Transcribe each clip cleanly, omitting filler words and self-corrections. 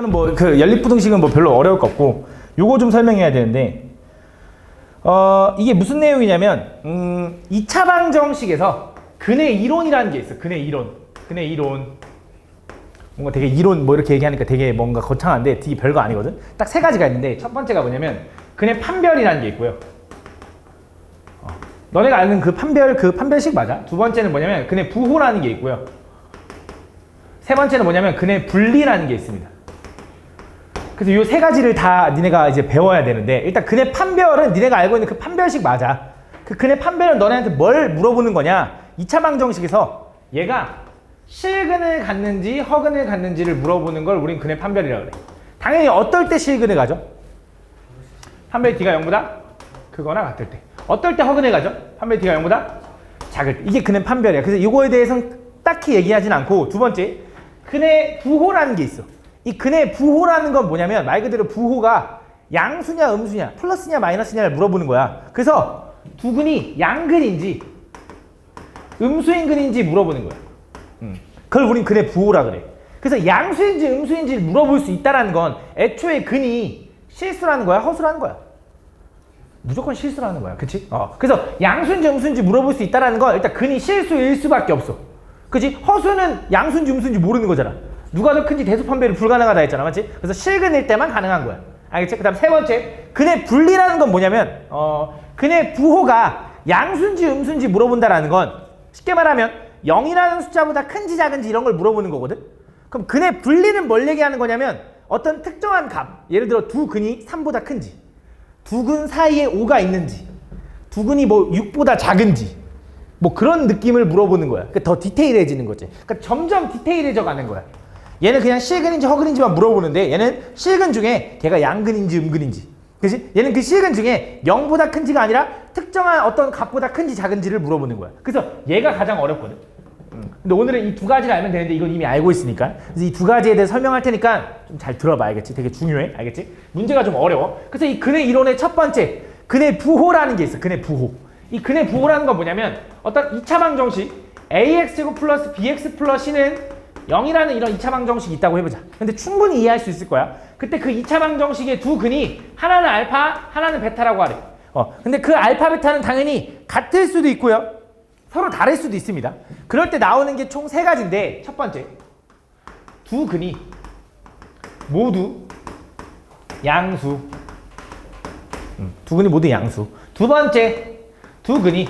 이거는 뭐 그 연립부등식은 뭐 별로 어려울 거 없고 요거 좀 설명해야 되는데 이게 무슨 내용이냐면 2차 방정식에서 근의 이론이라는 게 있어. 근의 이론. 뭔가 되게 이론 뭐 이렇게 얘기하니까 되게 뭔가 거창한데 되게 별거 아니거든. 딱 세 가지가 있는데 첫 번째가 뭐냐면 근의 판별이라는 게 있고요. 너네가 아는 그 판별식 맞아. 두 번째는 뭐냐면 근의 부호라는 게 있고요. 세 번째는 뭐냐면 근의 분리라는 게 있습니다. 그래서 이 세 가지를 다 니네가 이제 배워야 되는데 일단 근의 판별은 니네가 알고 있는 그 판별식 맞아. 그 근의 판별은 너네한테 뭘 물어보는 거냐? 2차 방정식에서 얘가 실근을 갖는지 허근을 갖는지를 물어보는 걸 우린 근의 판별이라고 그래. 당연히 어떨 때 실근을 가죠? 판별 D가 0보다 크거나 같을 때. 어떨 때 허근을 가죠? 판별 D가 0보다 작을 때. 이게 근의 판별이야. 그래서 이거에 대해서는 딱히 얘기하진 않고 두 번째, 근의 부호라는 게 있어. 이 근의 부호라는 건 뭐냐면 말 그대로 부호가 양수냐 음수냐 플러스냐 마이너스냐를 물어보는 거야. 그래서 두 근이 양근인지 음수인 근인지 물어보는 거야. 그걸 우린 근의 부호라 그래. 그래서 양수인지 음수인지 물어볼 수 있다는 건 애초에 근이 실수라는 거야 허수라는 거야. 무조건 실수라는 거야. 그치? 그래서 양수인지 음수인지 물어볼 수 있다는 건 일단 근이 실수일 수밖에 없어. 그치? 허수는 양수인지 음수인지 모르는 거잖아. 누가 더 큰지 대수 판별이 불가능하다 했잖아. 맞지? 그래서 실근일 때만 가능한 거야. 알겠지? 그 다음 세 번째, 근의 분리라는 건 뭐냐면 근의 부호가 양수인지 음수인지 물어본다라는 건 쉽게 말하면 0이라는 숫자보다 큰지 작은지 이런 걸 물어보는 거거든. 그럼 근의 분리는 뭘 얘기하는 거냐면 어떤 특정한 값, 예를 들어 두 근이 3보다 큰지, 두 근 사이에 5가 있는지, 두 근이 뭐 6보다 작은지 뭐 그런 느낌을 물어보는 거야. 그러니까 더 디테일해지는 거지. 그러니까 점점 디테일해져 가는 거야. 얘는 그냥 실근인지 허근인지만 물어보는데 얘는 실근 중에 걔가 양근인지 음근인지, 그치? 얘는 그 실근 중에 0보다 큰지가 아니라 특정한 어떤 값보다 큰지 작은지를 물어보는 거야. 그래서 얘가 가장 어렵거든. 근데 오늘은 이 두 가지를 알면 되는데 이건 이미 알고 있으니까. 그래서 이 두 가지에 대해 설명할 테니까 좀 잘 들어봐. 알겠지? 되게 중요해. 알겠지? 문제가 좀 어려워. 그래서 이 근의 이론의 첫 번째, 근의 부호라는 게 있어. 근의 부호. 이 근의 부호라는 건 뭐냐면 어떤 2차 방정식 ax제곱 플러스 bx 플러스 c는 0이라는 이런 2차 방정식이 있다고 해보자. 근데 충분히 이해할 수 있을 거야. 그때 그 2차 방정식의 두 근이 하나는 알파, 하나는 베타라고 하래. 근데 그 알파, 베타는 당연히 같을 수도 있고요. 서로 다를 수도 있습니다. 그럴 때 나오는 게 총 세 가지인데 첫 번째, 두 근이 모두 양수. 두 근이 모두 양수. 두 번째, 두 근이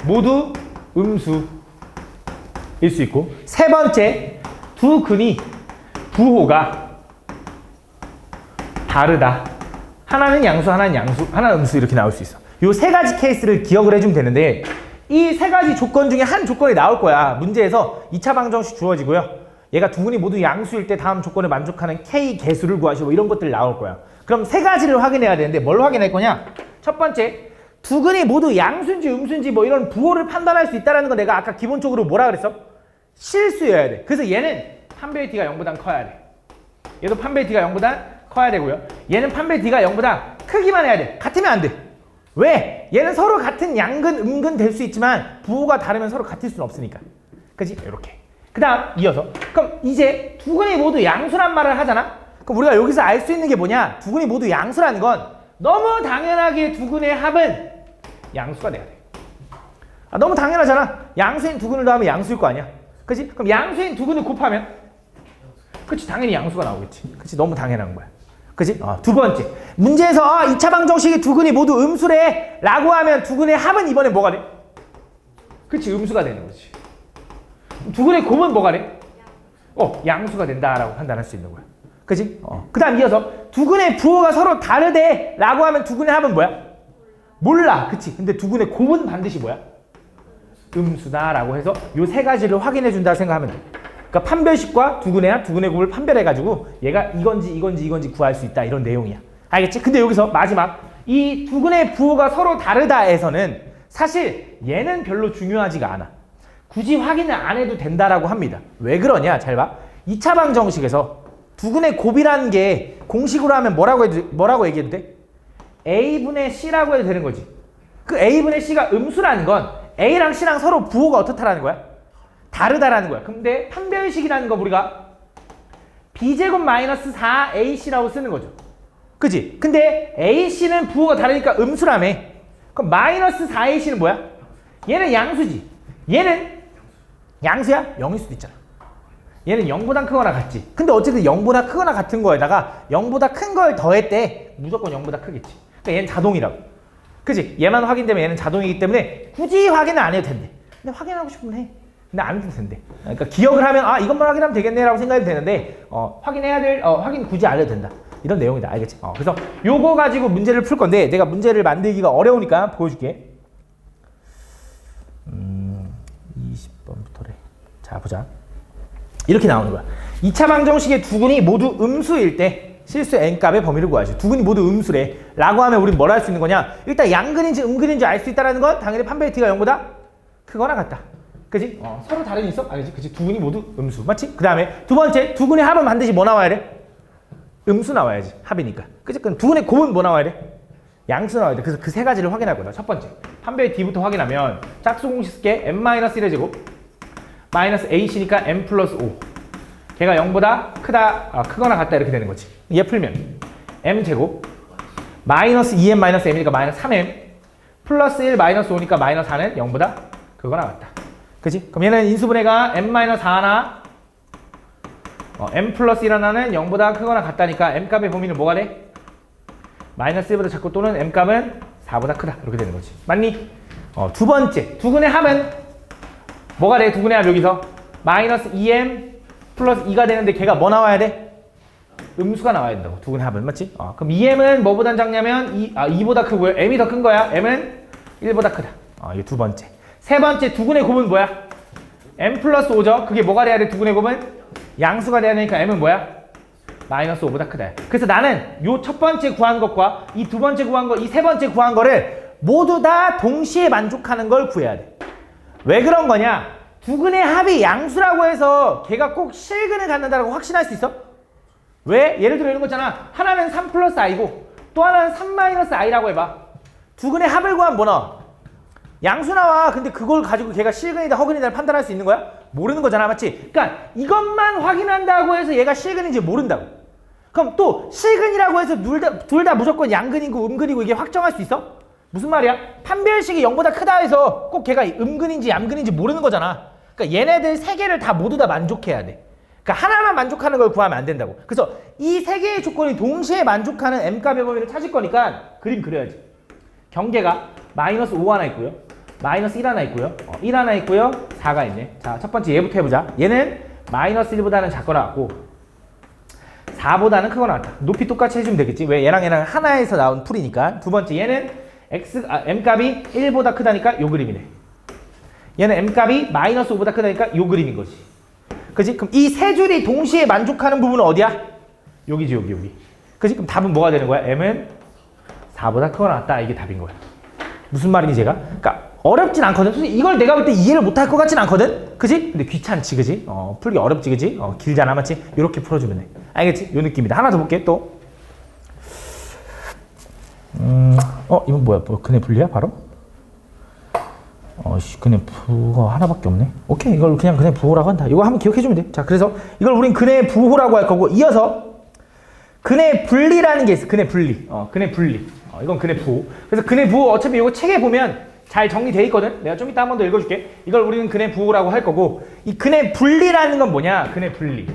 모두 음수일 수 있고, 세 번째, 두 근이 부호가 다르다. 하나는 양수, 하나는 음수 이렇게 나올 수 있어. 이 세 가지 케이스를 기억을 해주면 되는데 이 세 가지 조건 중에 한 조건이 나올 거야. 문제에서 2차 방정식 주어지고요. 얘가 두 근이 모두 양수일 때 다음 조건을 만족하는 K 개수를 구하시고 이런 것들 나올 거야. 그럼 세 가지를 확인해야 되는데 뭘 확인할 거냐? 첫 번째, 두 근이 모두 양수인지 음수인지 뭐 이런 부호를 판단할 수 있다는 건 내가 아까 기본적으로 뭐라 그랬어? 실수여야 돼. 그래서 얘는 판별 D가 0보다 커야 돼. 얘도 판별 D가 0보다 커야 되고요. 얘는 판별 D가 0보다 크기만 해야 돼. 같으면 안 돼. 왜? 얘는 서로 같은 양근, 음근 될 수 있지만 부호가 다르면 서로 같을 수는 없으니까. 그치? 이렇게. 그 다음 이어서 그럼 이제 두 근이 모두 양수란 말을 하잖아? 그럼 우리가 여기서 알 수 있는 게 뭐냐? 두 근이 모두 양수라는 건 너무 당연하게 두 근의 합은 양수가 돼야 돼. 너무 당연하잖아. 양수인 두 근을 더하면 양수일 거 아니야? 그치? 그럼 양수인 두 근을 곱하면 그치? 당연히 양수가 나오겠지. 그치? 너무 당연한 거야. 그치? 두 번째, 문제에서 2차 방정식의 두 근이 모두 음수래 라고 하면 두 근의 합은 이번에 뭐가 돼? 그치? 음수가 되는 거지. 두 근의 곱은 뭐가 돼? 양수가 된다라고 판단할 수 있는 거야. 그치? 그 다음 이어서 두 근의 부호가 서로 다르대 라고 하면 두 근의 합은 뭐야? 몰라. 그치? 근데 두 근의 곱은 반드시 뭐야? 음수다 라고 해서 요 세 가지를 확인해 준다 생각하면 돼. 그러니까 판별식과 두 근의 합, 두 근의 곱을 판별해가지고 얘가 이건지 구할 수 있다 이런 내용이야. 알겠지? 근데 여기서 마지막 이 두 근의 부호가 서로 다르다에서는 사실 얘는 별로 중요하지가 않아. 굳이 확인을 안 해도 된다라고 합니다. 왜 그러냐? 잘 봐. 2차 방정식에서 두 근의 곱이라는 게 공식으로 하면 뭐라고 얘기해도 돼? A분의 C라고 해도 되는 거지. 그 A분의 C가 음수라는 건 A랑 C랑 서로 부호가 어떻다라는 거야? 다르다라는 거야. 근데 판별식이라는 거 우리가 b제곱 마이너스 4ac라고 쓰는 거죠. 그치? 근데 ac는 부호가 다르니까 음수라며. 그럼 마이너스 4ac는 뭐야? 얘는 양수지. 얘는 양수야? 0일 수도 있잖아. 얘는 0보다 크거나 같지. 근데 어쨌든 0보다 크거나 같은 거에다가 0보다 큰 걸 더했대. 무조건 0보다 크겠지. 그러니까 얘는 자동이라고. 그치? 얘만 확인되면 얘는 자동이기 때문에 굳이 확인은 안 해도 된대. 근데 확인하고 싶으면 해. 근데 안 해도 된대. 그러니까 기억을 하면 아 이것만 확인하면 되겠네 라고 생각이 되는데 확인해야 될 확인 굳이 안 해도 된다. 이런 내용이다. 알겠지? 그래서 요거 가지고 문제를 풀 건데 내가 문제를 만들기가 어려우니까 보여줄게. 20번부터래. 자 보자. 이렇게 나오는 거야. 2차 방정식의 두근이 모두 음수일 때 실수 n값의 범위를 구하죠. 두근이 모두 음수래 라고 하면 우린 뭘 할 수 있는 거냐. 일단 양근인지 음근인지 알 수 있다는 건 당연히 판별의 t가 0보다 크거나 같다. 그지? 서로 다름이 있어? 알겠지? 그치? 두근이 모두 음수. 맞지? 그 다음에 두 번째 두근의 합은 반드시 뭐 나와야 돼? 음수 나와야지. 합이니까. 그치? 그럼 두근의 곱은 뭐 나와야 돼? 양수 나와야 돼. 그래서 그 세 가지를 확인할 거다. 첫 번째 판별의 t부터 확인하면 짝수 공식 쓸게. n-1의 제곱 마이너스 ac니까 n 플러스 5 걔가 0보다 크거나 같다 이렇게 되는 거지. 얘 풀면 m제곱 마이너스 2m 마이너스 m이니까 마이너스 3m 플러스 1 마이너스 5니까 마이너스 4는 0보다 크거나 같다. 그치? 그럼 얘는 인수분해가 m 마이너스 4 하나 m 플러스 1 하나는 0보다 크거나 같다니까 m값의 범위는 뭐가 돼? 마이너스 1보다 작고 또는 m값은 4보다 크다 이렇게 되는 거지. 맞니? 두 번째 두근의 합은 뭐가 돼? 두근의 합 여기서 마이너스 2m 플러스 2가 되는데 걔가 뭐 나와야 돼? 음수가 나와야 된다고. 두근의 합은 맞지? 그럼 2m은 뭐보다 작냐면 2보다 크고요. m이 더 큰 거야. m은 1보다 크다. 이게 두 번째. 세 번째 두근의 곱은 뭐야? m 플러스 5죠. 그게 뭐가 돼야 돼? 두근의 곱은 양수가 돼야 되니까 m은 뭐야? 마이너스 5보다 크다. 그래서 나는 요 첫 번째 구한 것과 이 두 번째 구한 거, 이 세 번째 구한 거를 모두 다 동시에 만족하는 걸 구해야 돼. 왜 그런 거냐? 두근의 합이 양수라고 해서 걔가 꼭 실근을 갖는다고 확신할 수 있어? 왜? 예를 들어 이런 거 있잖아. 하나는 3 플러스 i고 또 하나는 3 마이너스 i라고 해봐. 두근의 합을 구하면 뭐 나와? 양수 나와. 근데 그걸 가지고 걔가 실근이다 허근이다 판단할 수 있는 거야? 모르는 거잖아. 맞지? 그러니까 이것만 확인한다고 해서 얘가 실근인지 모른다고. 그럼 또 실근이라고 해서 둘 다 무조건 양근이고 음근이고 이게 확정할 수 있어? 무슨 말이야? 판별식이 0보다 크다 해서 꼭 걔가 음근인지 양근인지 모르는 거잖아. 그러니까 얘네들 세 개를 다 모두 다 만족해야 돼. 그러니까 하나만 만족하는 걸 구하면 안 된다고. 그래서 이 세 개의 조건이 동시에 만족하는 m값의 범위를 찾을 거니까 그림 그려야지. 경계가 마이너스 5 하나 있고요. 마이너스 1 하나 있고요. 1 하나 있고요. 4가 있네. 자, 첫 번째 얘부터 해보자. 얘는 마이너스 1보다는 작거나 같고 4보다는 크거나 같다. 높이 똑같이 해주면 되겠지. 왜? 얘랑 하나에서 나온 풀이니까. 두 번째 얘는 m값이 1보다 크다니까 요 그림이네. 얘는 m값이 마이너스 5보다 크다니까 요 그림인 거지. 그치? 그럼 이 세 줄이 동시에 만족하는 부분은 어디야? 여기지 여기. 그치? 그럼 답은 뭐가 되는 거야? m은 4보다 크거나 같다. 이게 답인 거야. 무슨 말인지 제가? 그러니까 어렵진 않거든. 솔직히 이걸 내가 볼 때 이해를 못할 것 같진 않거든? 그치? 근데 귀찮지, 그치? 풀기 어렵지, 그치? 길잖아, 맞지? 이렇게 풀어주면 돼. 알겠지? 요 느낌이다. 하나 더 볼게, 또. 이건 뭐야? 근해 분리야, 바로? 근해 부호가 하나밖에 없네. 오케이, 이걸 그냥 근해 부호라고 한다. 이거 한번 기억해주면 돼. 자, 그래서 이걸 우린 근해 부호라고 할 거고, 이어서 근해 분리라는 게 있어. 근해 분리. 근해 분리. 이건 근해 부호. 그래서 근해 부호 어차피 이거 책에 보면 잘 정리되어 있거든. 내가 좀 이따 한 번 더 읽어줄게. 이걸 우리는 근해 부호라고 할 거고, 이 근해 분리라는 건 뭐냐? 근해 분리.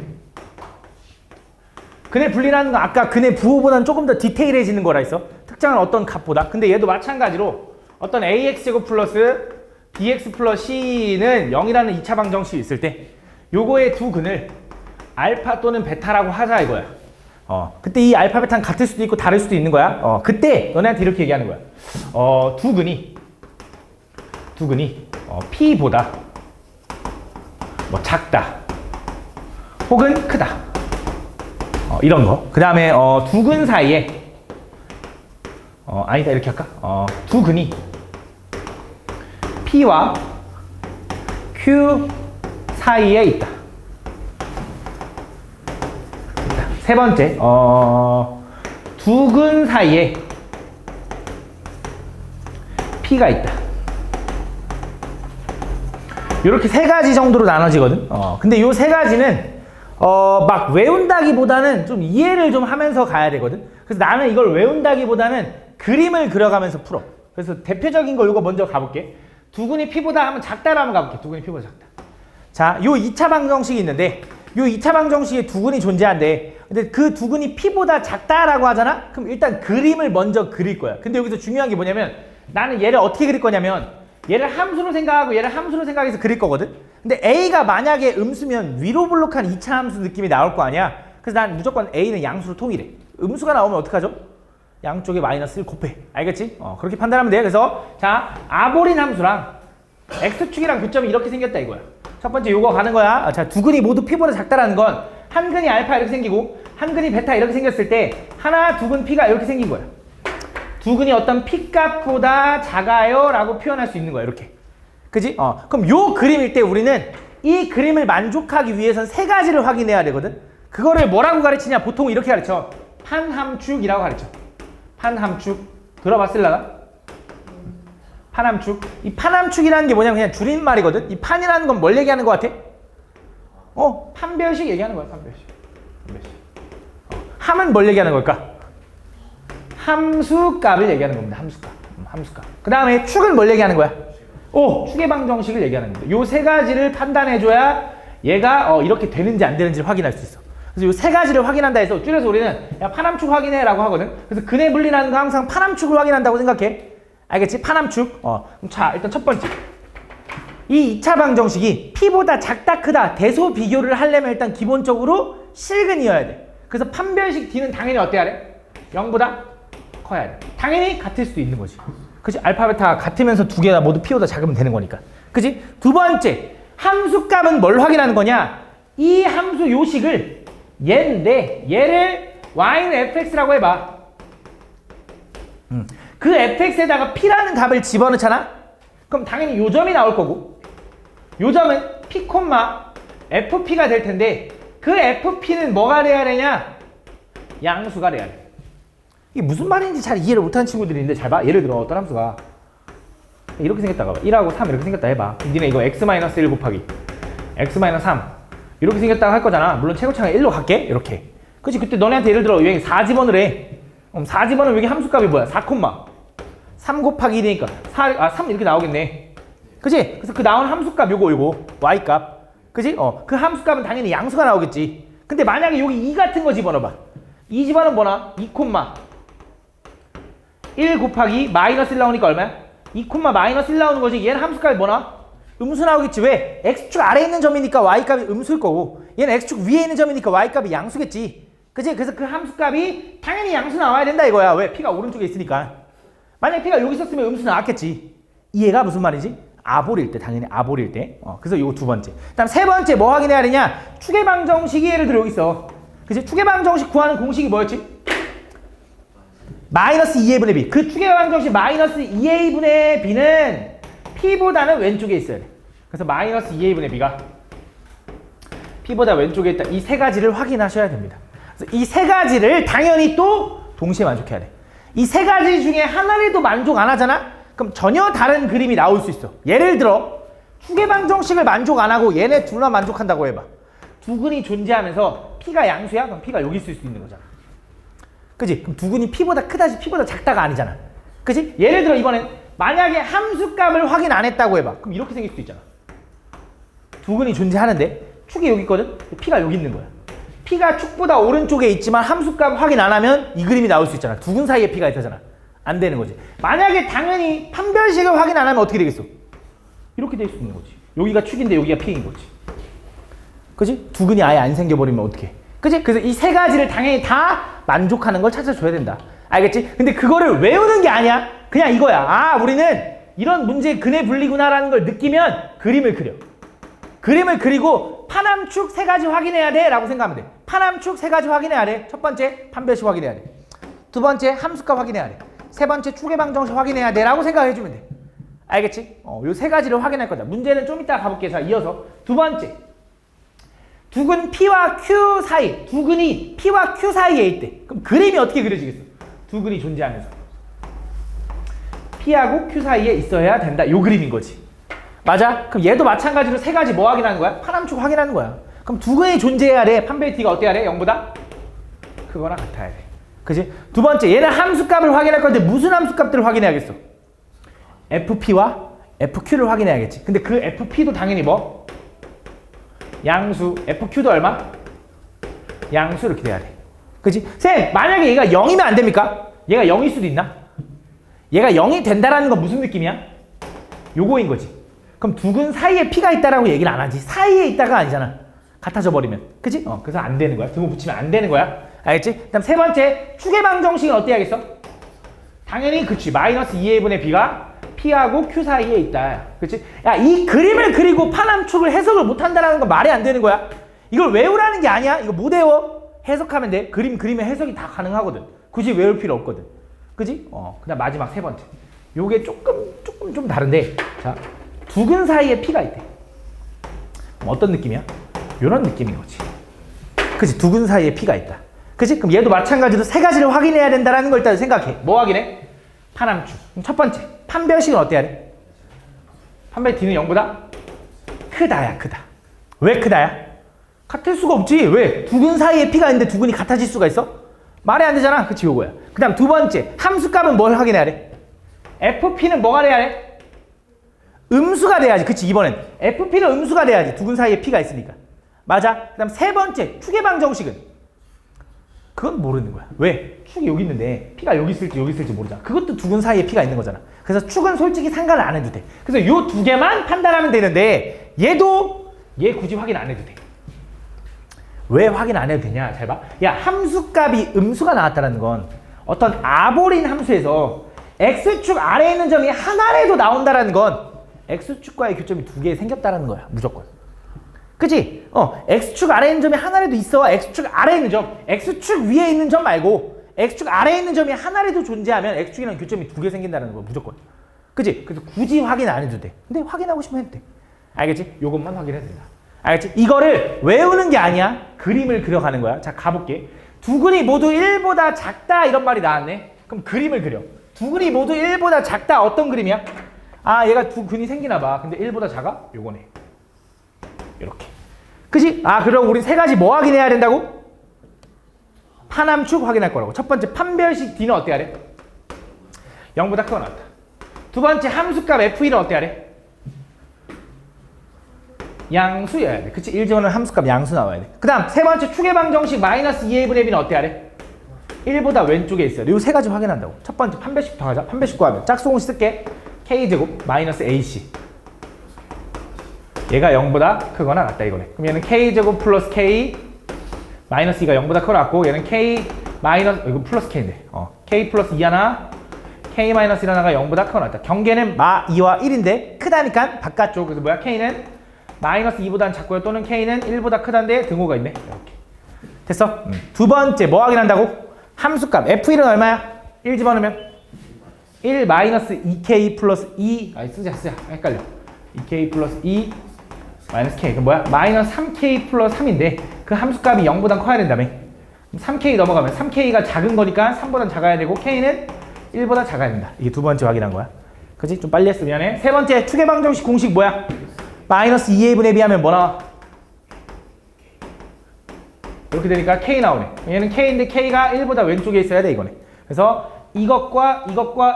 근해 분리라는 건 아까 근해 부호보다는 조금 더 디테일해지는 거라 했어. 특정한 어떤 값보다. 근데 얘도 마찬가지로 어떤 ax제곱 플러스 bx 플러스 c는 0이라는 2차 방정식이 있을 때 요거의 두 근을 알파 또는 베타라고 하자 이거야. 그때 이 알파 베타는 같을 수도 있고 다를 수도 있는 거야. 그때 너네한테 이렇게 얘기하는 거야. 두 근이 p보다 뭐 작다 혹은 크다. 이런 거. 그 다음에 두 근 사이에 아니다 이렇게 할까? 두 근이 P와 Q 사이에 있다. 세 번째, 두 근 사이에 P가 있다. 이렇게 세 가지 정도로 나눠지거든. 근데 이 세 가지는 막 외운다기보다는 좀 이해를 좀 하면서 가야 되거든. 그래서 나는 이걸 외운다기보다는 그림을 그려가면서 풀어. 그래서 대표적인 거 이거 먼저 가볼게. 두근이 P보다 한번 작다로 한번 가볼게. 두근이 P보다 작다. 자, 요 2차 방정식이 있는데 요 2차 방정식에 두근이 존재한대. 근데 그 두근이 P보다 작다라고 하잖아? 그럼 일단 그림을 먼저 그릴 거야. 근데 여기서 중요한 게 뭐냐면 나는 얘를 어떻게 그릴 거냐면 얘를 함수로 생각하고 얘를 함수로 생각해서 그릴 거거든? 근데 A가 만약에 음수면 위로 블록한 2차 함수 느낌이 나올 거 아니야? 그래서 난 무조건 A는 양수로 통일해. 음수가 나오면 어떡하죠? 양쪽에 마이너스를 곱해. 알겠지? 그렇게 판단하면 돼. 그래서 자, 아볼인 함수랑 X축이랑 교점이 이렇게 생겼다 이거야. 첫 번째 요거 가는 거야. 자, 두 근이 모두 P보다 작다라는 건 한 근이 알파 이렇게 생기고 한 근이 베타 이렇게 생겼을 때 하나, 두 근 P가 이렇게 생긴 거야. 두 근이 어떤 P 값보다 작아요 라고 표현할 수 있는 거야. 이렇게. 그지? 그럼 요 그림일 때 우리는 이 그림을 만족하기 위해선 세 가지를 확인해야 되거든. 그거를 뭐라고 가르치냐? 보통 이렇게 가르쳐. 판함축이라고 가르쳐. 판함축. 들어봤을라나? 판함축. 이 판함축이라는 게 뭐냐면 그냥 줄임말이거든. 이 판이라는 건 뭘 얘기하는 것 같아? 판별식 얘기하는 거야. 판별식. 함은 뭘 얘기하는 걸까? 함수값을 얘기하는 겁니다. 함수값. 함수값. 그 다음에 축은 뭘 얘기하는 거야? 축의 방정식을 얘기하는 겁니다. 요 세 가지를 판단해줘야 얘가 이렇게 되는지 안 되는지를 확인할 수 있어. 그래서 요 세 가지를 확인한다 해서 줄여서 우리는 야 판함축 확인해 라고 하거든. 그래서 근의 분리라는 거 항상 판함축을 확인한다고 생각해. 알겠지? 판함축. 자, 일단 첫 번째. 이 2차 방정식이 P보다 작다 크다 대소 비교를 하려면 일단 기본적으로 실근이어야 돼. 그래서 판별식 D는 당연히 어때야 돼? 0보다 커야 돼. 당연히 같을 수도 있는 거지. 그치? 알파 베타가 같으면서 두 개 다 모두 P보다 작으면 되는 거니까. 그치? 두 번째, 함수값은 뭘 확인하는 거냐? 이 함수 요식을 얘인데 얘를 y는 fx라고 해봐. 그 fx에다가 P라는 값을 집어넣잖아? 그럼 당연히 요 점이 나올 거고 요 점은 P, FP가 될 텐데 그 FP는 뭐가 돼야 되냐? 양수가 돼야 돼. 이게 무슨 말인지 잘 이해를 못하는 친구들이 있는데 잘 봐. 예를 들어 어떤 함수가 이렇게 생겼다가 1하고 3 이렇게 생겼다 해봐. 니네 이거 x-1 곱하기 x-3 이렇게 생겼다고 할 거잖아. 물론 최고차가 1로 갈게. 이렇게. 그치? 그때 너네한테 예를 들어 여기 4 집어넣으래. 그럼 4 집어넣으면 여기 함수값이 뭐야? 4, 3 곱하기 1이니까 3 이렇게 나오겠네. 그치? 그래서 그 나온 함수값 요거 y값. 그치? 그 함수값은 당연히 양수가 나오겠지. 근데 만약에 여기 2 같은 거 집어넣어봐. 2 집어넣으면 뭐나? 2, 1 곱하기 마이너스 1 나오니까 얼마야? 2, 마이너스 1 나오는 거지. 얘는 함수값이 뭐나? 음수 나오겠지. 왜? x축 아래에 있는 점이니까 y값이 음수일 거고 얘는 x축 위에 있는 점이니까 y값이 양수겠지. 그치? 그래서 그 함수값이 당연히 양수 나와야 된다 이거야. 왜? P가 오른쪽에 있으니까. 만약에 P가 여기 있었으면 음수 나왔겠지. 이해가 무슨 말이지? 아볼일 때, 당연히 아볼일 때. 그래서 요거 두 번째. 그다음 세 번째 뭐 확인해야 되냐? 축의 방정식이 예를 들어 여기 있어. 그치? 축의 방정식 구하는 공식이 뭐였지? 마이너스 2a분의 b. 그 축의 방정식 마이너스 2a분의 b는 P보다는 왼쪽에 있어야 돼. 그래서 마이너스 2a분의 b가 P보다 왼쪽에 있다. 이 세 가지를 확인하셔야 됩니다. 그래서 이 세 가지를 당연히 또 동시에 만족해야 돼. 이 세 가지 중에 하나라도 만족 안 하잖아? 그럼 전혀 다른 그림이 나올 수 있어. 예를 들어 축의 방정식을 만족 안 하고 얘네 둘만 만족한다고 해봐. 두 근이 존재하면서 P가 양수야? 그럼 P가 여기 있을 수 있는 거잖아. 그치? 그럼 두 근이 P보다 크다지 P보다 작다가 아니잖아. 그치? 예를 들어 이번엔 만약에 함수값을 확인 안 했다고 해봐. 그럼 이렇게 생길 수도 있잖아. 두 근이 존재하는데 축이 여기 있거든? P가 여기 있는 거야. P가 축보다 오른쪽에 있지만 함수값 확인 안 하면 이 그림이 나올 수 있잖아. 두 근 사이에 P가 있다잖아. 안 되는 거지. 만약에 당연히 판별식을 확인 안 하면 어떻게 되겠어? 이렇게 될 수 있는 거지. 여기가 축인데 여기가 P인 거지. 그치? 두 근이 아예 안 생겨버리면 어떡해? 그치? 그래서 이 세 가지를 당연히 다 만족하는 걸 찾아줘야 된다. 알겠지? 근데 그거를 외우는 게 아니야. 그냥 이거야. 우리는 이런 문제의 근의 분리구나라는 걸 느끼면 그림을 그려. 그림을 그리고 판함축 세 가지 확인해야 돼 라고 생각하면 돼. 판함축 세 가지 확인해야 돼. 첫 번째 판별식 확인해야 돼. 두 번째 함수값 확인해야 돼. 세 번째 축의 방정식 확인해야 돼 라고 생각해주면 돼. 알겠지? 요 세 가지를 확인할 거다. 문제는 좀 이따 가볼게요. 자, 이어서 두 번째. 두근 P와 Q 사이. 두근이 P와 Q 사이에 있대. 그럼 그림이 어떻게 그려지겠어? 두근이 존재하면서 P하고 Q 사이에 있어야 된다. 요 그림인 거지. 맞아? 그럼 얘도 마찬가지로 세 가지 뭐 확인하는 거야? 판함축 확인하는 거야. 그럼 두근이 존재해야 돼. 판별 D가 어때야 돼? 0보다 크거나 같아야 돼. 그지? 두 번째, 얘는 함수값을 확인할 건데 무슨 함수값들을 확인해야겠어? FP와 FQ를 확인해야겠지. 근데 그 FP도 당연히 뭐? 양수. FQ도 얼마? 양수 이렇게 돼야 돼. 그지? 쌤, 만약에 얘가 0이면 안 됩니까? 얘가 0일 수도 있나? 얘가 0이 된다라는 건 무슨 느낌이야? 요거인 거지. 그럼 두근 사이에 P가 있다라고 얘기를 안 하지. 사이에 있다가 아니잖아. 같아져 버리면. 그지? 그래서 안 되는 거야. 등호 붙이면 안 되는 거야. 알겠지? 그 다음 세 번째, 축의 방정식은 어떻게 하겠어? 당연히 그치. 마이너스 2a분의 b가 P하고 Q 사이에 있다. 그치? 야, 이 그림을 그리고 파남축을 해석을 못한다는 건 말이 안 되는 거야. 이걸 외우라는 게 아니야. 이거 못 외워. 해석하면 돼. 그림의 해석이 다 가능하거든. 굳이 외울 필요 없거든. 그지? 그 다음 마지막 세 번째. 요게 조금 좀 다른데. 자, 두근 사이에 P가 있대. 그럼 어떤 느낌이야? 요런 느낌인 거지. 그치? 두근 사이에 P가 있다. 그치? 그럼 얘도 마찬가지로 세 가지를 확인해야 된다는 걸 일단 생각해. 뭐 확인해? 파남축. 그럼 첫 번째, 판별식은 어때야 돼? 판별 D는 0보다 크다야, 크다. 왜 크다야? 같을 수가 없지. 왜? 두근 사이에 P가 있는데 두근이 같아질 수가 있어? 말이 안 되잖아. 그치? 요거야. 그 다음 두 번째, 함수값은 뭘 확인해야 돼? FP는 뭐가 돼야 돼? 음수가 돼야지. 그치? 이번엔 FP는 음수가 돼야지. 두근 사이에 P가 있으니까. 맞아. 그 다음 세 번째, 축의 방정식은? 그건 모르는 거야. 왜? 축이 여기 있는데 P가 여기 있을지 모르잖아. 그것도 두근 사이에 P가 있는 거잖아. 그래서 축은 솔직히 상관을 안 해도 돼. 그래서 요 두 개만 판단하면 되는데 얘 굳이 확인 안 해도 돼. 왜 확인 안 해도 되냐? 잘 봐. 야, 함수값이 음수가 나왔다는 건 어떤 아볼인 함수에서 X축 아래에 있는 점이 하나라도 나온다는 건 X축과의 교점이 두 개 생겼다는 거야. 무조건. 그치? X축 아래에 있는 점이 하나라도 있어. X축 아래에 있는 점. X축 위에 있는 점 말고 X축 아래에 있는 점이 하나라도 존재하면 X축이랑 교점이 두 개 생긴다는 거야. 무조건. 그치? 그래서 굳이 확인 안 해도 돼. 근데 확인하고 싶으면 해도 돼. 알겠지? 요것만 확인해도 된다. 알겠지? 이거를 외우는 게 아니야. 그림을 그려가는 거야. 자, 가볼게. 두근이 모두 1보다 작다 이런 말이 나왔네. 그럼 그림을 그려. 두근이 모두 1보다 작다. 어떤 그림이야? 아, 얘가 두근이 생기나 봐. 근데 1보다 작아? 요거네. 이렇게. 그지? 아, 그럼 우리 세 가지 뭐 확인해야 된다고? 파남축 확인할 거라고. 첫 번째, 판별식 D는 어때야 돼? 0보다 크거나 같다. 두 번째, 함수값 F1은 어때야 돼? 양수여야 돼. 그치? 1지원은 함수값 양수 나와야 돼. 그 다음 세 번째, 축의 방정식 마이너스 2a분의 b는 어때야 돼? 1보다 왼쪽에 있어야 돼. 요 세 가지 확인한다고. 첫 번째, 판별식부터 하자. 판별식 구하면 짝수공식 쓸게. k제곱 마이너스 ac. 얘가 0보다 크거나 같다 이거네. 그럼 얘는 k제곱 플러스 k 마이너스 2가 0보다 크거나 같고, 얘는 k 마이너스, 이거 플러스 k인데 k 플러스 2 하나, k 마이너스 1 하나가 0보다 크거나 같다. 경계는 마 2와 1인데 크다니까 바깥쪽. 그래서 뭐야? k는 마이너스 2보다는 작고요. 또는 k는 1보다 크다인데 등호가 있네. 이렇게. 됐어? 두 번째 뭐 확인한다고? 함수값 f1은 얼마야? 1 집어넣으면 1 마이너스 2k 플러스 2. 쓰자 헷갈려. 2k 플러스 2 마이너스 k. 그럼 뭐야? 마이너스 3k 플러스 3인데 그 함수값이 0보다 커야 된다며. 3k 넘어가면 3k가 작은 거니까 3보다 작아야 되고 k는 1보다 작아야 된다. 이게 두 번째 확인한 거야. 그치? 좀 빨리 했어. 미안해. 세 번째, 축의 방정식 공식 뭐야? 마이너스 2a분의 b 하면 뭐 나와? 이렇게 되니까 k 나오네. 얘는 k인데 k가 1보다 왼쪽에 있어야 돼 이거네. 그래서 이것과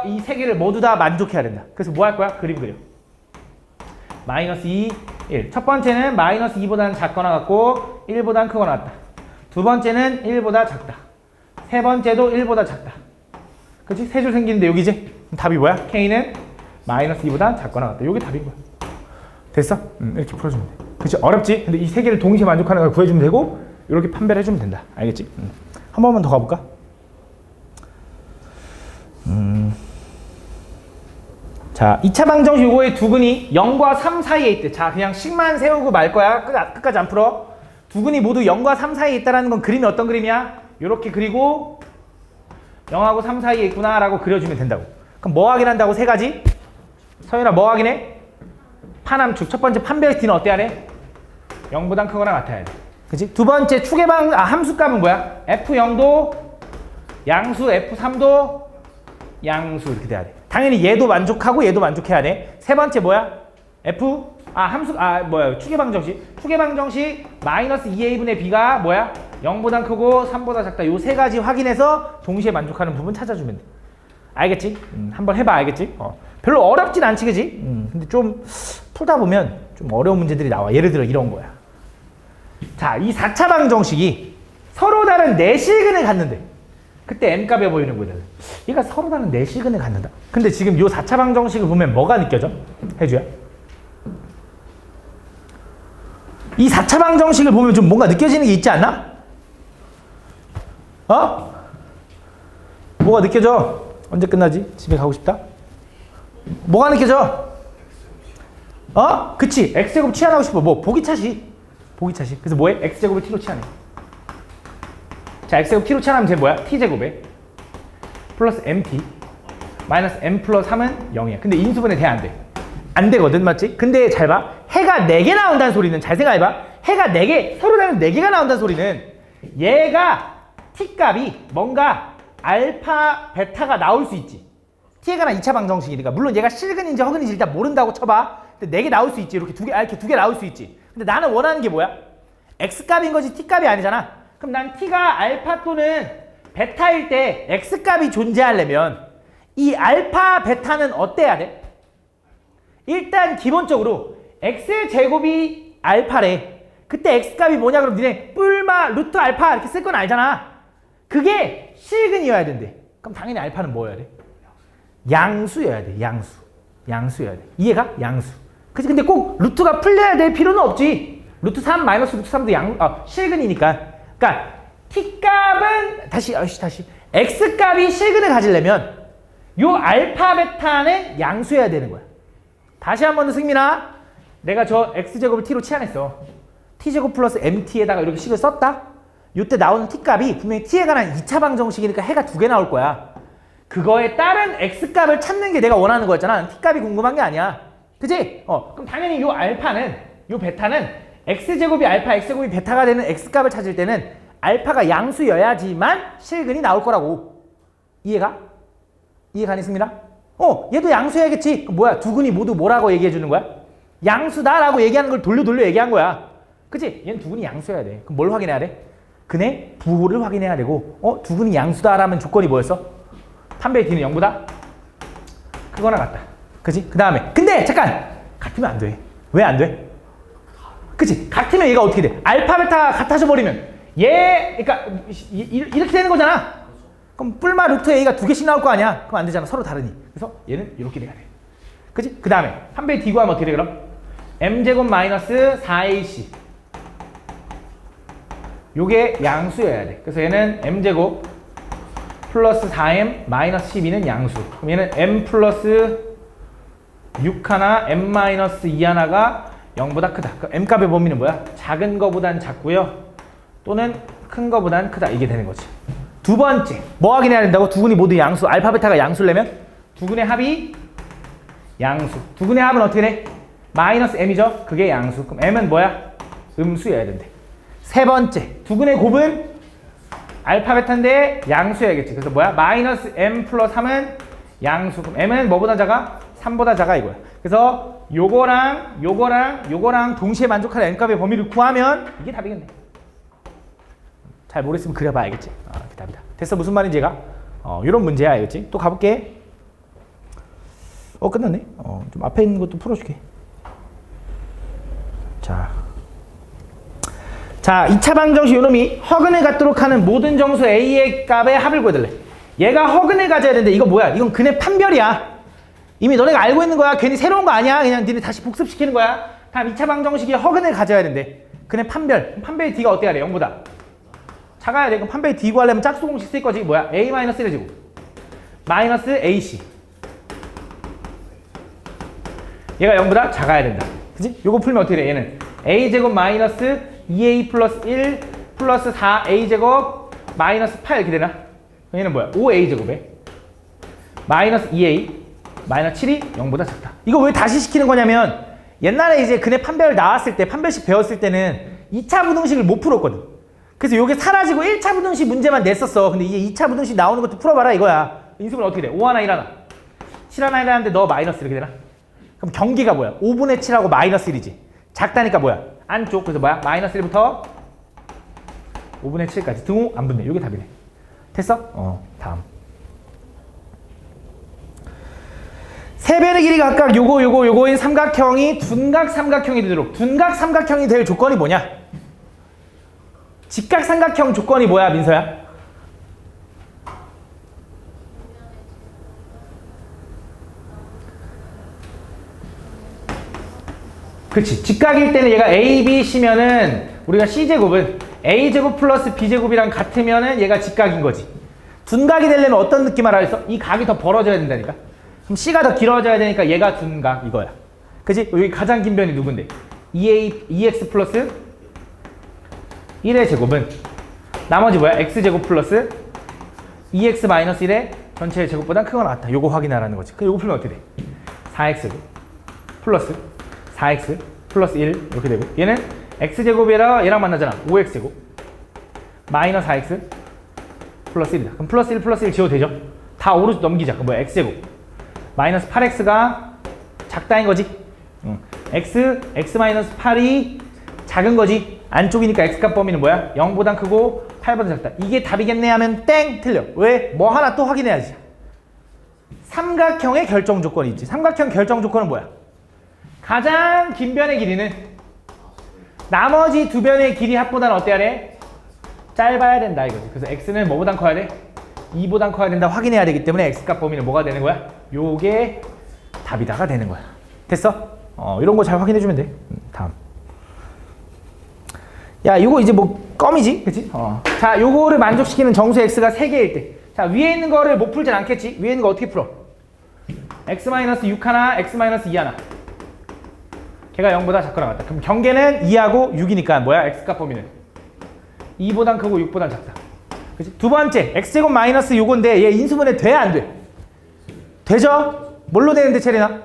이 세 개를 모두 다 만족해야 된다. 그래서 뭐 할 거야? 그림 그려. 마이너스 2, 1. 첫 번째는 마이너스 2보다는 작거나 같고 1보다는 크거나 같다. 두 번째는 1보다 작다. 세 번째도 1보다 작다. 그치? 세 줄 생기는데 여기지? 그럼 답이 뭐야? k는 마이너스 2보다 작거나 같다. 이게 답인 거야. 됐어? 이렇게 풀어주면 돼. 그치? 어렵지? 근데 이 세 개를 동시에 만족하는 걸 구해주면 되고 이렇게 판별을 해주면 된다. 알겠지? 한 번만 더 가볼까? 자, 2차 방정식 요거의 두근이 0과 3 사이에 있대. 자, 그냥 식만 세우고 말 거야. 끝까지 안 풀어. 두근이 모두 0과 3 사이에 있다는 건 그림이 어떤 그림이야? 요렇게 그리고 0하고 3 사이에 있구나 라고 그려주면 된다고. 그럼 뭐 확인한다고? 세 가지? 서윤아 뭐 확인해? 파남축. 첫 번째 판별 D는 어때야 돼? 0보단 크거나 같아야 돼. 그치? 두 번째 축의 함수값은 뭐야? F0도 양수, F3도 양수 이렇게 돼야 돼. 당연히 얘도 만족하고 얘도 만족해야 돼. 세 번째 뭐야? 추계방정식 마이너스 2a분의 b가 뭐야? 0보다 크고 3보다 작다. 요 세 가지 확인해서 동시에 만족하는 부분 찾아주면 돼. 알겠지? 한번 해봐. 알겠지? 별로 어렵진 않지, 그지? 근데 좀 풀다 보면 좀 어려운 문제들이 나와. 예를 들어 이런 거야. 자, 이 4차 방정식이 서로 다른 내실근을 갖는데 그때 m값에 보이는 거거든. 얘가 서로 다른 내실근을 갖는다. 근데 지금 요 4차 방정식을 보면 뭐가 느껴져? 해주야. 이 4차 방정식을 보면 좀 뭔가 느껴지는 게 있지 않나? 뭐가 느껴져? 언제 끝나지? 집에 가고 싶다? 뭐가 느껴져? 그치. x제곱 치환하고 싶어. 뭐 보기차시. 그래서 뭐해? x제곱을 t로 치환해. 자, x제곱 t로 치환하면 쟤 뭐야? t제곱에 플러스 mt 마이너스 m 플러스 3은 0이야. 근데 인수분해 돼? 안 돼? 안 되거든, 맞지? 근데 잘 봐. 해가 4개 나온다는 소리는, 잘 생각해봐. 해가 4개, 서로 다른 4개가 나온다는 소리는 얘가 t값이 뭔가 알파, 베타가 나올 수 있지. t에 관한 2차 방정식이니까. 물론 얘가 실근인지 허근인지 일단 모른다고 쳐봐. 근데 4개 나올 수 있지. 이렇게 이렇게 2개 나올 수 있지. 근데 나는 원하는 게 뭐야? x값인 거지 t값이 아니잖아. 그럼 난 t가 알파 또는 베타일 때 x값이 존재하려면 이 알파, 베타는 어때야 돼? 일단 기본적으로 x제곱이 알파래. 그때 x값이 뭐냐? 그럼 니네 뿔마 루트 알파 이렇게 쓸 건 알잖아. 그게 실근이어야 된대. 그럼 당연히 알파는 뭐여야 돼? 양수여야 돼. 양수여야 돼. 이해가? 양수. 그치? 근데 꼭 루트가 풀려야 될 필요는 없지. 루트 3 마이너스 루트 3도 실근이니까. 그러니까 t값은 다시 x값이 실근을 가지려면 요 알파 베타는 양수여야 되는 거야. 다시 한 번 더 승민아. 내가 저 x제곱을 t로 치환했어. t제곱 플러스 mt에다가 이렇게 식을 썼다. 요때 나오는 t값이 분명히 t에 관한 2차 방정식이니까 해가 2개 나올 거야. 그거에 따른 x값을 찾는 게 내가 원하는 거였잖아. t값이 궁금한 게 아니야. 그치? 그럼 당연히 요 알파는, 요 베타는 x제곱이 알파, x제곱이 베타가 되는 x값을 찾을 때는 알파가 양수여야지만 실근이 나올 거라고. 이해가? 이해가니 승민아? 얘도 양수여야겠지. 그럼 뭐야? 두 근이 모두 뭐라고 얘기해 주는 거야? 양수다라고 얘기하는 걸 돌려 얘기한 거야. 그치? 얘는 두 근이 양수여야 돼. 그럼 뭘 확인해야 돼? 근의 부호를 확인해야 되고, 두 근이 양수다라면 조건이 뭐였어? 판배의 d는 0보다 크거나 같다. 그치? 그 다음에 근데 잠깐! 같으면 안 돼. 왜 안 돼? 그치? 같으면 얘가 어떻게 돼? 알파, 베타가 같아져 버리면 그러니까 이렇게 되는 거잖아. 그럼 뿔마 루트 a가 2개씩 나올 거 아니야? 그럼 안 되잖아. 서로 다르니. 그래서 얘는 이렇게 돼야 돼. 그치? 그 다음에 판배의 d 구하면 어떻게 돼 그럼? m제곱 마이너스 4ac 요게 양수여야 돼. 그래서 얘는 m제곱 플러스 4m 마이너스 12는 양수. 그럼 얘는 m 플러스 6 하나, m 마이너스 2 하나가 0보다 크다. 그럼 m값의 범위는 뭐야? 작은 거보단 작고요. 또는 큰 거보단 크다. 이게 되는 거지. 두 번째, 뭐 확인해야 된다고? 두 근이 모두 양수. 알파, 베타가 양수려면 두 근의 합이 양수. 두 근의 합은 어떻게 돼? 마이너스 m이죠? 그게 양수. 그럼 m은 뭐야? 음수여야 된대. 세 번째, 두 근의 곱은 알파, 베타인데 양수여야겠지. 그래서 뭐야? 마이너스 m 플러스 3은 양수. 그럼 m은 뭐보다 작아? 3보다 작아 이거야. 그래서 요거랑 동시에 만족하는 m값의 범위를 구하면 이게 답이겠네. 잘 모르겠으면 그려봐 알겠지? 이게 답이다. 됐어? 무슨 말인지 얘가? 이런 문제야 알겠지? 또 가볼게. 끝났네. 좀 앞에 있는 것도 풀어줄게. 자, 2차 방정식 요놈이 허근을 갖도록 하는 모든 정수 A의 값의 합을 구해달래. 얘가 허근을 가져야 되는데 이거 뭐야? 이건 근의 판별이야. 이미 너네가 알고 있는 거야. 괜히 새로운 거 아니야. 그냥 니네 다시 복습시키는 거야. 다음 2차 방정식이 허근을 가져야 된대. 근의 판별. 판별의 D가 어때야 돼? 0보다 작아야 돼. 그럼 판별의 D 구하려면 짝수 공식 쓸 거지. 뭐야? A-1의 제곱 마이너스 AC 얘가 0보다 작아야 된다. 그치? 요거 풀면 어떻게 돼? 얘는 A제곱 마이너스 2A 플러스 1 플러스 4A제곱 마이너스 8 이렇게 되나? 얘는 뭐야? 5A제곱에 마이너스 2A 마이너스 7이 0보다 작다. 이거 왜 다시 시키는 거냐면 옛날에 이제 근의 판별 나왔을 때 판별식 배웠을 때는 2차 부등식을 못 풀었거든. 그래서 요게 사라지고 1차 부등식 문제만 냈었어. 근데 이제 2차 부등식 나오는 것도 풀어봐라 이거야. 인수분 어떻게 돼? 5 하나 1 하나 7 하나 1 하나인데 너 마이너스 이렇게 되나? 그럼 경계가 뭐야? 5분의 7하고 마이너스 1이지. 작다니까 뭐야? 안쪽. 그래서 뭐야? 마이너스 1부터 5분의 7까지. 등호 안 붙네. 이게 답이네. 됐어? 다음. 세 변의 길이가 각각 요거인 삼각형이 둔각 삼각형이 되도록. 둔각 삼각형이 될 조건이 뭐냐? 직각 삼각형 조건이 뭐야, 민서야? 그렇지. 직각일 때는 얘가 A, B, C면은 우리가 C제곱은 A제곱 플러스 B제곱이랑 같으면은 얘가 직각인 거지. 둔각이 되려면 어떤 느낌 알아? 있어? 이 각이 더 벌어져야 된다니까. 그럼 C가 더 길어져야 되니까 얘가 둔각 이거야. 그치? 여기 가장 긴 변이 누군데? 2x 플러스 1의 제곱은 나머지 뭐야? x제곱 플러스 2x 마이너스 1의 전체의 제곱보다 크거나 같다. 요거 확인하라는 거지. 그럼 요거 풀면 어떻게 돼? 4x 플러스 4x 플러스 1 이렇게 되고, 얘는 x제곱이라 얘랑 만나잖아. 5x제곱 마이너스 4x 플러스 1이다. 그럼 플러스 1 플러스 1 지워도 되죠? 다 오른쪽 넘기자. 그럼 뭐야? x제곱 마이너스 8x가 작다인 거지. x 마이너스 8이 작은 거지. 안쪽이니까 x값 범위는 뭐야? 0보단 크고 8보다 작다. 이게 답이겠네 하면 땡! 틀려. 왜? 뭐 하나 또 확인해야지. 삼각형의 결정 조건이 있지. 삼각형 결정 조건은 뭐야? 가장 긴 변의 길이는 나머지 두 변의 길이 합보다는 어때야 돼? 짧아야 된다 이거지. 그래서 x는 뭐보단 커야 돼? 2보단 커야 된다 확인해야 되기 때문에 x값 범위는 뭐가 되는 거야? 요게 답이다가 되는 거야. 됐어? 이런 거 잘 확인해주면 돼. 다음. 야, 요거 이제 뭐 껌이지? 그치? 자, 요거를 만족시키는 정수 x가 3개일 때. 자, 위에 있는 거를 못 풀진 않겠지? 위에 있는 거 어떻게 풀어? x-6 하나, x-2 하나. 걔가 0보다 작거나 같다. 그럼 경계는 2하고 6이니까 뭐야? x값 범위는 2보단 크고 6보단 작다. 그치? 두 번째, x제곱 마이너스 요건데 얘 인수분해 돼? 안 돼? 되죠? 뭘로 되는데, 체리나?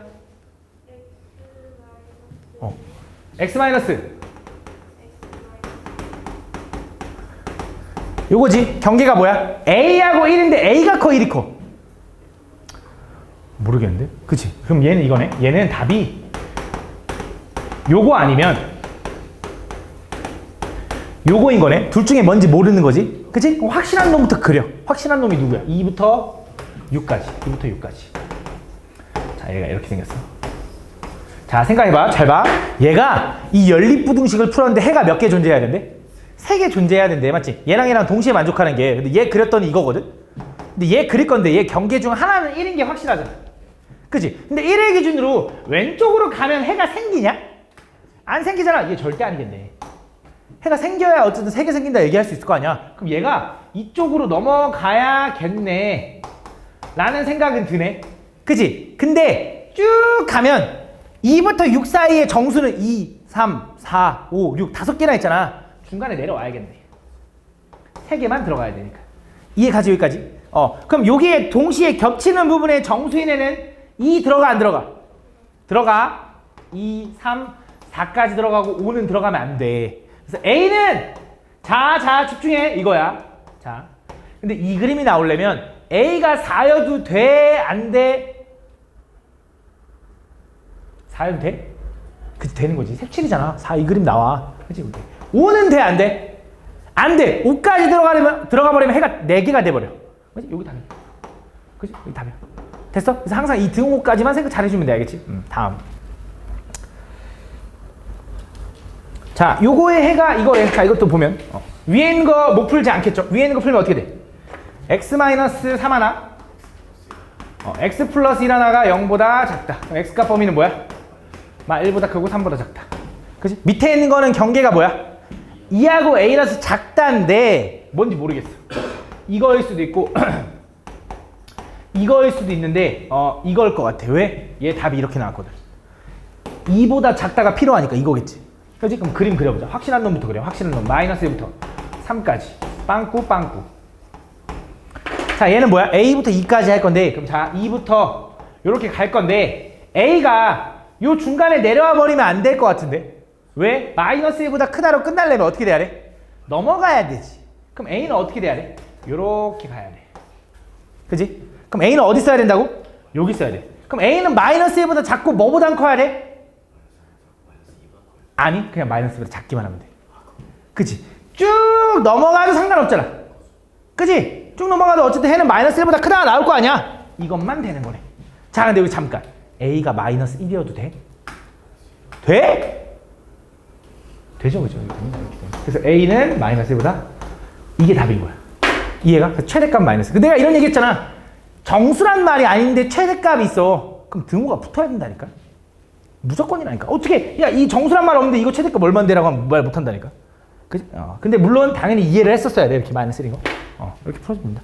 x 마이너스 요거지. 경계가 뭐야? a하고 1인데 a가 커 1이 커? 모르겠는데? 그치? 그럼 얘는 이거네. 얘는 답이 요거 아니면 요거인 거네. 둘 중에 뭔지 모르는 거지. 그치? 확실한 놈부터 그려. 확실한 놈이 누구야? 2부터 6까지. 2부터 6까지. 자, 얘가 이렇게 생겼어. 자, 생각해봐. 잘 봐. 얘가 이 연립부등식을 풀었는데 해가 몇 개 존재해야 된대? 3개 존재해야 된대. 맞지? 얘랑 동시에 만족하는 게. 근데 얘 그렸더니 이거거든? 근데 얘 그릴 건데 얘 경계 중 하나는 1인 게 확실하잖아. 그치? 근데 1의 기준으로 왼쪽으로 가면 해가 생기냐? 안 생기잖아. 이게 절대 아니겠네. 해가 생겨야 어쨌든 3개 생긴다 얘기할 수 있을 거 아니야. 그럼 얘가 이쪽으로 넘어가야겠네 라는 생각은 드네. 그치? 근데 쭉 가면 2부터 6 사이의 정수는 2, 3, 4, 5, 6 5개나 있잖아. 중간에 내려와야겠네. 3개만 들어가야 되니까. 이해가지 여기까지? 그럼 여기에 동시에 겹치는 부분의 정수인에는 2 들어가 안 들어가? 들어가. 2, 3, 4까지 들어가고 5는 들어가면 안 돼. 그래서 A는 자 집중해 이거야. 자, 근데 이 그림이 나오려면 A가 4여도 돼? 안 돼? 4여도 돼? 그치 되는 거지. 색칠이잖아. 4 이 그림 나와. 그치? 5는 돼? 안 돼? 안 돼. 5까지 들어가 버리면 해가 4개가 돼버려. 그치? 여기 답이야. 그치? 여기 답이야. 됐어? 그래서 항상 이 등호까지만 생각 잘해주면 돼. 알겠지? 다음. 자, 요거의 해가 이거래. 자, 이것도 보면 위에 있는 거 못 풀지 않겠죠? 위에 있는 거 풀면 어떻게 돼? x-3 하나 x 플러스 1 하나가 0보다 작다. 그럼 x값 범위는 뭐야? 1보다 크고 3보다 작다. 그치? 밑에 있는 거는 경계가 뭐야? 2하고 a라서 작다인데 뭔지 모르겠어. 이거일 수도 있고 이거일 수도 있는데 이걸 것 같아. 왜? 얘 답이 이렇게 나왔거든. 2보다 작다가 필요하니까 이거겠지. 그렇지? 그럼 그림 그려보자. 확실한 놈부터 그려. 확실한 놈. 마이너스 1부터 3까지. 빵꾸. 자, 얘는 뭐야? A부터 2까지 할 건데, 그럼 자, 2부터 이렇게 갈 건데, A가 요 중간에 내려와 버리면 안 될 것 같은데? 왜? 마이너스 1보다 크다로 끝나려면 어떻게 돼야 돼? 넘어가야 되지. 그럼 A는 어떻게 돼야 돼? 요렇게 가야 돼. 그지? 그럼 A는 어디 써야 된다고? 여기 써야 돼. 그럼 A는 마이너스 1보다 작고 뭐보단 커야 돼? 아니, 그냥 마이너스 1보다 작기만 하면 돼. 그치? 쭉 넘어가도 상관없잖아. 그치? 쭉 넘어가도 어쨌든 해는 마이너스 1보다 크다가 나올 거 아니야? 이것만 되는 거네. 자, 근데 여기 잠깐. A가 마이너스 1이어도 돼? 돼? 되죠, 그죠? 그래서 A는 마이너스 1보다 이게 답인 거야. 이해가? 그래서 최대값 마이너스. 내가 이런 얘기 했잖아. 정수란 말이 아닌데 최대값이 있어. 그럼 등호가 붙어야 된다니까. 무조건이라니까. 어떻게, 야, 이 정수란 말 없는데 이거 최대값 얼마인데라고 하면 말 못한다니까. 그치? 근데 물론 당연히 이해를 했었어야 돼. 이렇게 마이너스 1인 거. 이렇게 풀어줍니다.